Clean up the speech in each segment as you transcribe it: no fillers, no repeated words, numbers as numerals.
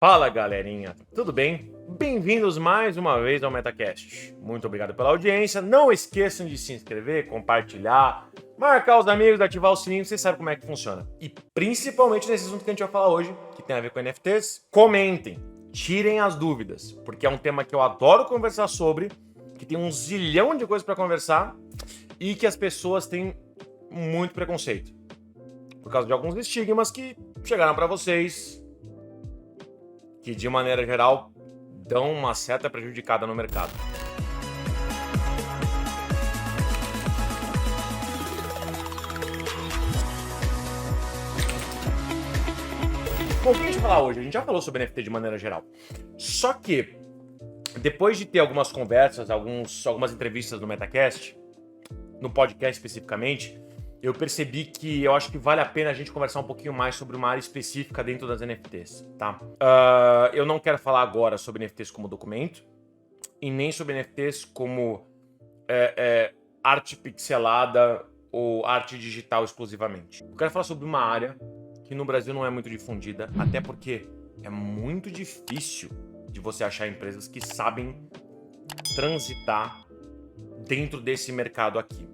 Fala galerinha, tudo bem? Bem-vindos mais uma vez ao MetaCast. Muito obrigado pela audiência. Não esqueçam de se inscrever, compartilhar, marcar os amigos, ativar o sininho, vocês sabem como é que funciona. E principalmente nesse assunto que a gente vai falar hoje, que tem a ver com NFTs, comentem, tirem as dúvidas, porque é um tema que eu adoro conversar sobre, que tem um zilhão de coisas para conversar e que as pessoas têm muito preconceito. Por causa de alguns estigmas que chegaram para vocês, que de maneira geral dão uma certa prejudicada no mercado. Bom, o que a gente vai falar hoje? A gente já falou sobre NFT de maneira geral. Só que, depois de ter algumas conversas, algumas entrevistas no MetaCast, no podcast especificamente, eu percebi que eu acho que vale a pena a gente conversar um pouquinho mais sobre uma área específica dentro das NFTs, tá? Eu não quero falar agora sobre NFTs como documento e nem sobre NFTs como arte pixelada ou arte digital exclusivamente. Eu quero falar sobre uma área que no Brasil não é muito difundida, até porque é muito difícil de você achar empresas que sabem transitar dentro desse mercado aqui.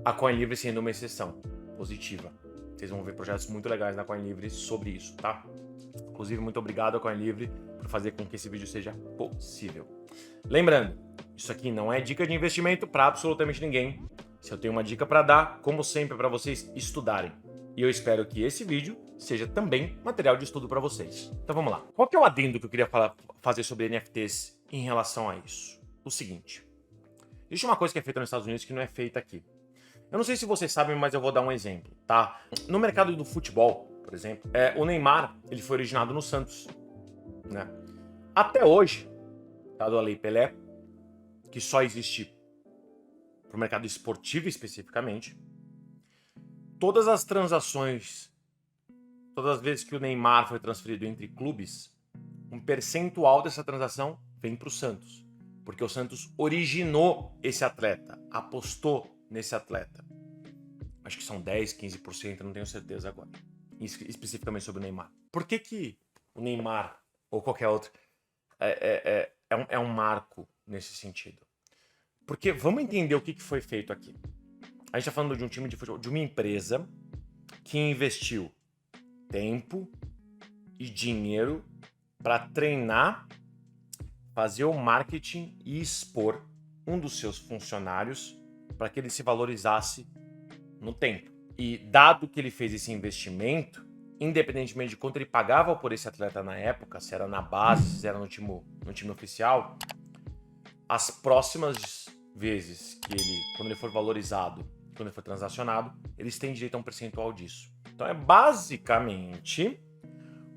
A CoinLivre sendo uma exceção positiva. Vocês vão ver projetos muito legais na CoinLivre sobre isso, tá? Inclusive, muito obrigado a CoinLivre por fazer com que esse vídeo seja possível. Lembrando, isso aqui não é dica de investimento para absolutamente ninguém. Se eu tenho uma dica para dar, como sempre, para vocês estudarem. E eu espero que esse vídeo seja também material de estudo para vocês. Então vamos lá. Qual que é o adendo que eu queria fazer sobre NFTs em relação a isso? O seguinte. Existe uma coisa que é feita nos Estados Unidos que não é feita aqui. Eu não sei se vocês sabem, mas eu vou dar um exemplo, tá? No mercado do futebol, por exemplo, o Neymar, ele foi originado no Santos, né? Até hoje, dado a Lei Pelé, que só existe para o mercado esportivo especificamente, todas as transações, todas as vezes que o Neymar foi transferido entre clubes, um percentual dessa transação vem para o Santos, porque o Santos originou esse atleta, apostou nesse atleta. Acho que são 10, 15%, não tenho certeza agora. Especificamente sobre o Neymar. Por que o Neymar, ou qualquer outro, é um marco nesse sentido? Porque vamos entender o que foi feito aqui. A gente está falando de um time de futebol, de uma empresa que investiu tempo e dinheiro para treinar, fazer o marketing e expor um dos seus funcionários para que ele se valorizasse no tempo. E dado que ele fez esse investimento, independentemente de quanto ele pagava por esse atleta na época, se era na base, se era no time oficial, as próximas vezes que quando ele for valorizado, quando ele for transacionado, eles têm direito a um percentual disso. Então é basicamente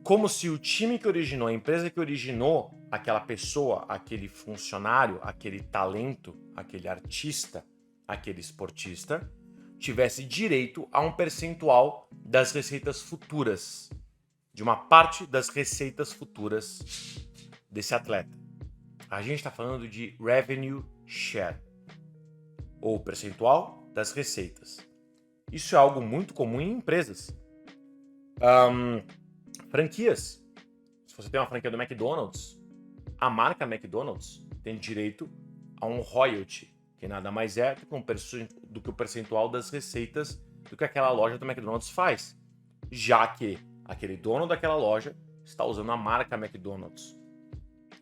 como se o time que originou, a empresa que originou aquela pessoa, aquele funcionário, aquele talento, aquele artista, aquele esportista, tivesse direito a um percentual das receitas futuras, de uma parte das receitas futuras desse atleta. A gente está falando de revenue share, ou percentual das receitas. Isso é algo muito comum em empresas. Franquias. Se você tem uma franquia do McDonald's, a marca McDonald's tem direito a um royalty, que nada mais é do que o percentual das receitas do que aquela loja do McDonald's faz, já que aquele dono daquela loja está usando a marca McDonald's,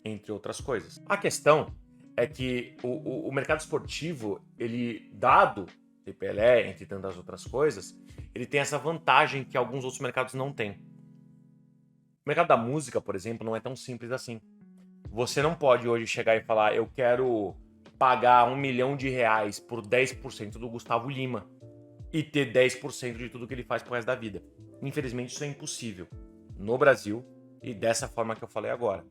entre outras coisas. A questão é que o mercado esportivo, ele, dado o Pelé, entre tantas outras coisas, ele tem essa vantagem que alguns outros mercados não têm. O mercado da música, por exemplo, não é tão simples assim. Você não pode hoje chegar e falar, eu quero pagar R$1 milhão por 10% do Gustavo Lima e ter 10% de tudo que ele faz pro resto da vida. Infelizmente, isso é impossível no Brasil e dessa forma que eu falei agora.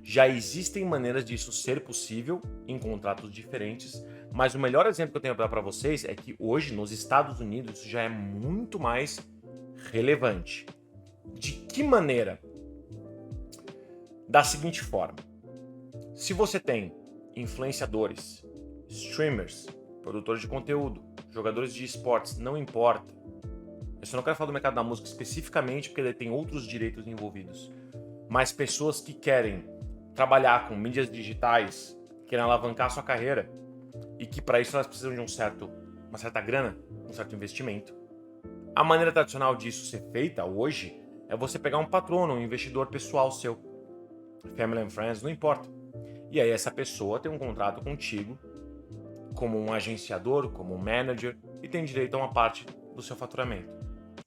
Já existem maneiras disso ser possível em contratos diferentes, mas o melhor exemplo que eu tenho para dar para vocês é que hoje, nos Estados Unidos, isso já é muito mais relevante. De que maneira? Da seguinte forma. Se você tem influenciadores, streamers, produtores de conteúdo, jogadores de esportes, não importa. Eu só não quero falar do mercado da música especificamente porque ele tem outros direitos envolvidos. mas pessoas que querem trabalhar com mídias digitais, querem alavancar sua carreira e que para isso elas precisam de uma certa grana, um certo investimento. A maneira tradicional disso ser feita hoje é você pegar um patrono, um investidor pessoal seu, family and friends, não importa. E aí essa pessoa tem um contrato contigo como um agenciador, como um manager e tem direito a uma parte do seu faturamento.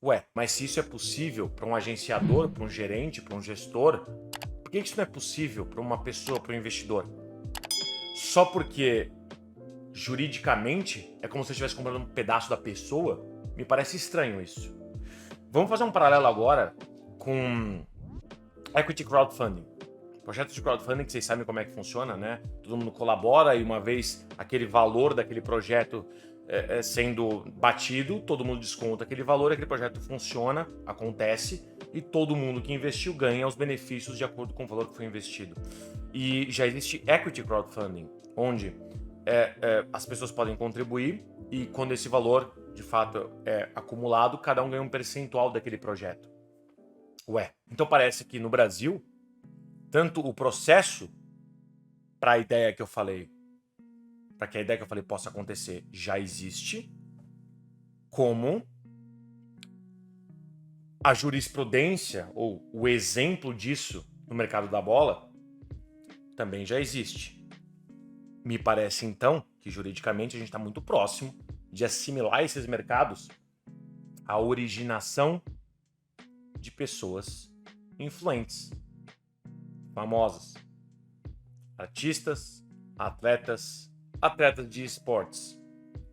Ué, mas se isso é possível para um agenciador, para um gerente, para um gestor, por que isso não é possível para uma pessoa, para um investidor? Só porque juridicamente é como se você estivesse comprando um pedaço da pessoa? Me parece estranho isso. Vamos fazer um paralelo agora com equity crowdfunding. Projetos de crowdfunding que vocês sabem como é que funciona, né? Todo mundo colabora e uma vez aquele valor daquele projeto sendo batido, todo mundo desconta aquele valor, aquele projeto funciona, acontece e todo mundo que investiu ganha os benefícios de acordo com o valor que foi investido. E já existe equity crowdfunding, onde as pessoas podem contribuir e quando esse valor de fato é acumulado, cada um ganha um percentual daquele projeto. Ué, então parece que no Brasil, tanto o processo para a ideia que eu falei, para que a ideia que eu falei possa acontecer, já existe, como a jurisprudência ou o exemplo disso no mercado da bola também já existe. Me parece então que juridicamente a gente está muito próximo de assimilar esses mercados à originação de pessoas influentes, famosas, artistas, atletas de esportes.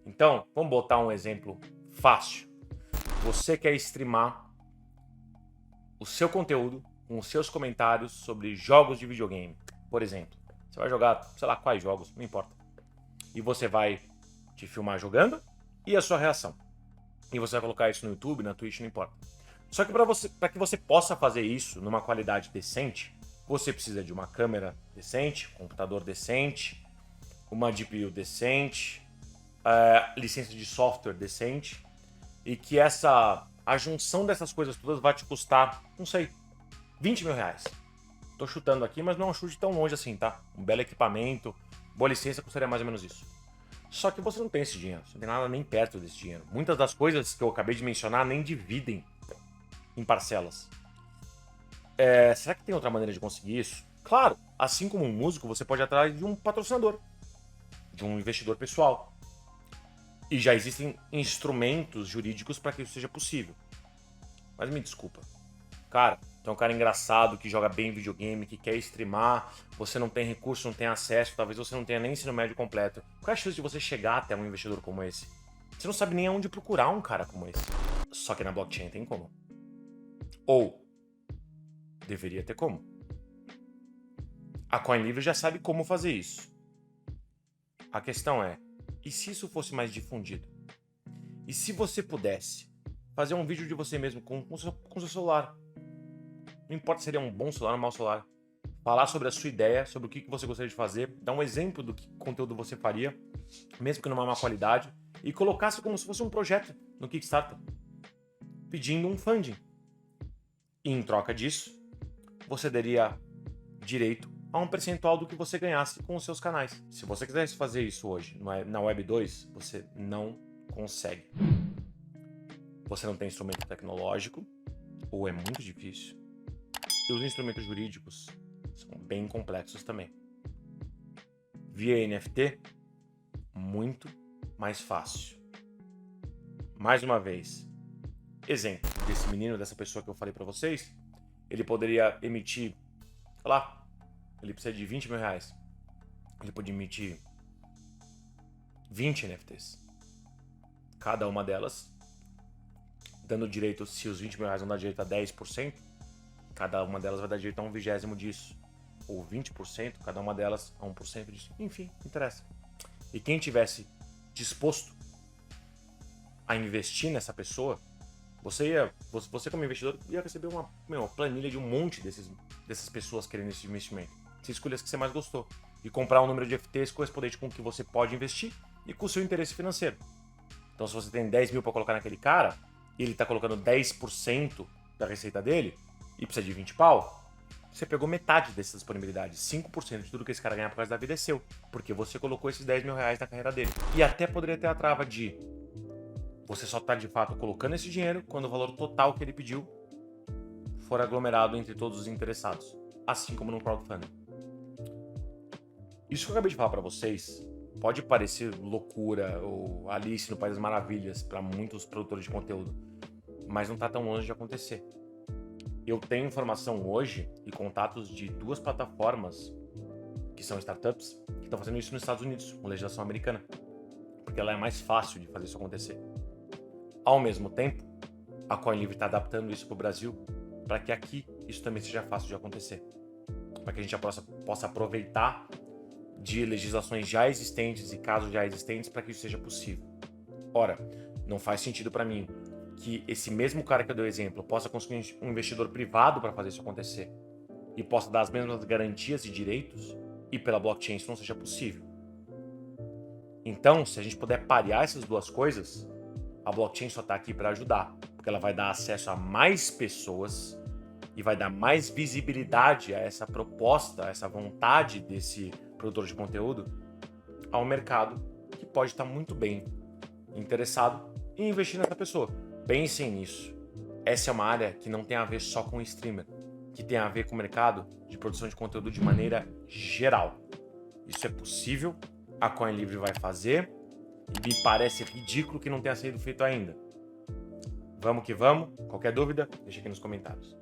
Então, vamos botar um exemplo fácil. Você quer streamar o seu conteúdo com os seus comentários sobre jogos de videogame, por exemplo. Você vai jogar, sei lá quais jogos, não importa. E você vai te filmar jogando e a sua reação. E você vai colocar isso no YouTube, na Twitch, não importa. Só que para que você possa fazer isso numa qualidade decente, você precisa de uma câmera decente, computador decente, uma GPU decente, licença de software decente, e que a junção dessas coisas todas vai te custar, não sei, 20 mil reais. Tô chutando aqui, mas não é um chute tão longe assim, tá? Um belo equipamento, boa licença custaria mais ou menos isso. Só que você não tem esse dinheiro, você não tem nada nem perto desse dinheiro. Muitas das coisas que eu acabei de mencionar nem dividem em parcelas. Será que tem outra maneira de conseguir isso? Claro, assim como um músico, você pode ir atrás de um patrocinador, de um investidor pessoal. E já existem instrumentos jurídicos para que isso seja possível. Mas me desculpa. Cara, tu é um cara engraçado, que joga bem videogame, que quer streamar, você não tem recurso, não tem acesso, talvez você não tenha nem ensino médio completo. Qual é a chance de você chegar até um investidor como esse? Você não sabe nem aonde procurar um cara como esse. Só que na blockchain tem como. Ou deveria ter como. A CoinLivre já sabe como fazer isso. A questão é, e se isso fosse mais difundido? E se você pudesse fazer um vídeo de você mesmo com seu celular? Não importa se ele é um bom celular ou um mau celular. Falar sobre a sua ideia, sobre o que você gostaria de fazer, dar um exemplo do que conteúdo você faria, mesmo que numa má qualidade, e colocasse como se fosse um projeto no Kickstarter, pedindo um funding. E em troca disso, você daria direito a um percentual do que você ganhasse com os seus canais. Se você quisesse fazer isso hoje na Web 2, você não consegue. Você não tem instrumento tecnológico, ou é muito difícil. E os instrumentos jurídicos são bem complexos também. Via NFT, muito mais fácil. Mais uma vez, exemplo desse menino, dessa pessoa que eu falei pra vocês, ele poderia emitir, sei lá, ele precisa de 20 mil reais. Ele pode emitir 20 NFTs. Cada uma delas, dando direito, se os 20 mil reais vão dar direito a 10%, cada uma delas vai dar direito a 1/20 disso. Ou 20%, cada uma delas a 1% disso. Enfim, não interessa. E quem tivesse disposto a investir nessa pessoa, você como investidor ia receber uma planilha de um monte dessas pessoas querendo esse investimento. Você escolhe as que você mais gostou e comprar um número de FTs correspondente com o que você pode investir e com o seu interesse financeiro. Então, se você tem 10 mil para colocar naquele cara e ele está colocando 10% da receita dele e precisa de 20 pau, você pegou metade dessa disponibilidade. 5% de tudo que esse cara ganhar por causa da vida é seu. Porque você colocou esses 10 mil reais na carreira dele. E até poderia ter a trava de você só tá de fato colocando esse dinheiro quando o valor total que ele pediu for aglomerado entre todos os interessados. Assim como no crowdfunding. Isso que eu acabei de falar para vocês pode parecer loucura ou Alice no País das Maravilhas para muitos produtores de conteúdo, mas não tá tão longe de acontecer. Eu tenho informação hoje e contatos de 2 plataformas que são startups que estão fazendo isso nos Estados Unidos, com legislação americana, porque ela é mais fácil de fazer isso acontecer. Ao mesmo tempo, a CoinLivre está adaptando isso para o Brasil para que aqui isso também seja fácil de acontecer, para que a gente possa aproveitar de legislações já existentes e casos já existentes para que isso seja possível. Ora, não faz sentido para mim que esse mesmo cara que eu dei o exemplo possa conseguir um investidor privado para fazer isso acontecer e possa dar as mesmas garantias e direitos e pela blockchain isso não seja possível. Então, se a gente puder parear essas duas coisas, a blockchain só está aqui para ajudar, porque ela vai dar acesso a mais pessoas e vai dar mais visibilidade a essa proposta, a essa vontade desse produtor de conteúdo ao mercado que pode estar muito bem interessado em investir nessa pessoa. Pensem nisso. Essa é uma área que não tem a ver só com o streamer, que tem a ver com o mercado de produção de conteúdo de maneira geral. Isso é possível, a CoinLivre vai fazer e me parece ridículo que não tenha sido feito ainda. Vamos que vamos. Qualquer dúvida, deixa aqui nos comentários.